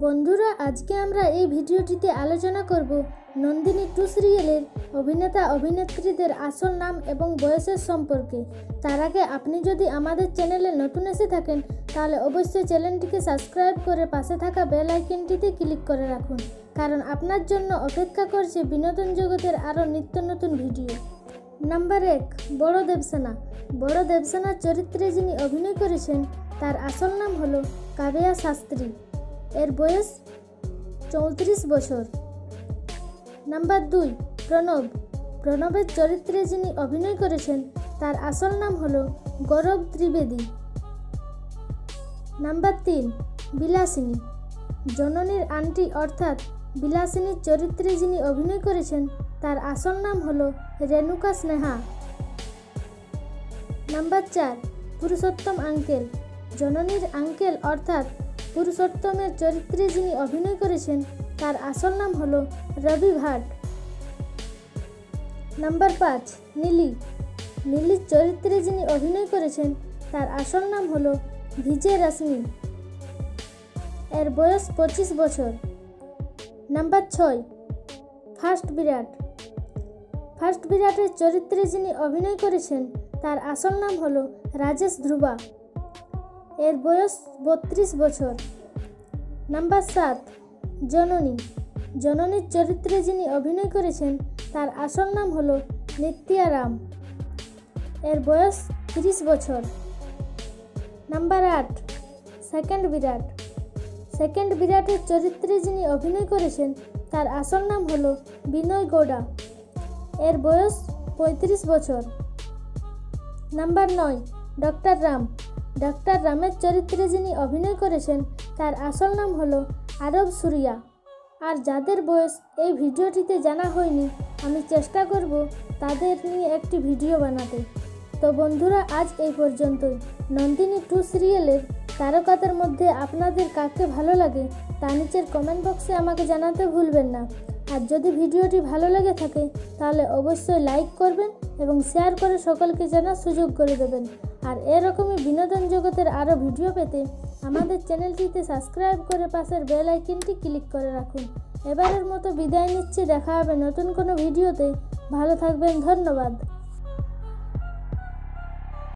বন্ধুরা, আজকে আমরা এই ভিডিওটিতে আলোচনা করব নন্দিনী 2 সিরিয়ালের অভিনেতা অভিনেত্রীদের আসল নাম এবং বয়সের সম্পর্কে। তার আগে আপনি যদি আমাদের চ্যানেলে নতুন এসে থাকেন তাহলে অবশ্যই চ্যানেলটিকে সাবস্ক্রাইব করে পাশে থাকা বেল আইকনটিতে ক্লিক করে রাখুন, কারণ আপনার জন্য অপেক্ষা করছে বিনোদন জগতের আরও নিত্য নতুন ভিডিও। নাম্বার 1, বড় দেবসেনা। বড় দেবসেনার চরিত্রে যিনি অভিনয় করেছেন তার আসল নাম হলো কাবেয়া শাস্ত্রী। এর বয়স 34 বছর। নাম্বার 2, প্রণব। প্রণবের চরিত্রে যিনি অভিনয় করেছেন তার আসল নাম হলো গৌরব ত্রিবেদী। নাম্বার 3, বিলাসিনী। জননীর আন্টি অর্থাৎ বিলাসিনীর চরিত্রে যিনি অভিনয় করেছেন তার আসল নাম হলো রেণুকা স্নেহা। Number 4, Purushottam uncle. জননীর আঙ্কেল অর্থাৎ পুরুষোত্তমের চরিত্রে যিনি অভিনয় করেছেন তার আসল নাম হলো রবি ভাট। নাম্বার 5, নীলি। নীলির চরিত্রে যিনি অভিনয় করেছেন তার আসল নাম হলো ভিজে রশ্মি। এর বয়স 25 বছর। নাম্বার 6, ফার্স্ট বিরাট। ফার্স্ট বিরাটের চরিত্রে যিনি অভিনয় করেছেন তার আসল নাম হলো রাজেশ ধ্রুবা। এর বয়স 32 বছর। নাম্বার 7, জননী। জননীর চরিত্রে যিনি অভিনয় করেছেন তার আসল নাম হলো নিত্যা রাম। এর বয়স 30 বছর। নাম্বার 8, সেকেন্ড বিরাট। সেকেন্ড বিরাটের চরিত্রে যিনি অভিনয় করেছেন তার আসল নাম হলো বিনয় গৌড়া। এর বয়স 35 বছর। Number 9, doctor Ram. ডক্টর রামের চরিত্রে যিনি অভিনয় করেছেন তার আসল নাম হলো আরব সুরিয়া। আর যাদের বয়স এই ভিডিওটিতে জানা হয়নি, আমি চেষ্টা করব তাদের নিয়ে একটি ভিডিও বানাতে। তো বন্ধুরা, আজ এই পর্যন্তই। নন্দিনী 2 সিরিয়ালের তারকাদের মধ্যে আপনাদের কাকে ভালো লাগে তা নিচের কমেন্ট বক্সে আমাকে জানাতে ভুলবেন না। আর যদি ভিডিওটি ভালো লেগে থাকে তাহলে অবশ্যই লাইক করবেন এবং শেয়ার করে সকলকে জানার সুযোগ করে দেবেন। আর এরকমই বিনোদন জগতের আরও ভিডিও পেতে আমাদের চ্যানেলটিতে সাবস্ক্রাইব করে পাশের বেল আইকনটি ক্লিক করে রাখুন। এবারের মতো বিদায় নিচ্ছি, দেখা হবে নতুন কোনো ভিডিওতে। ভালো থাকবেন, ধন্যবাদ।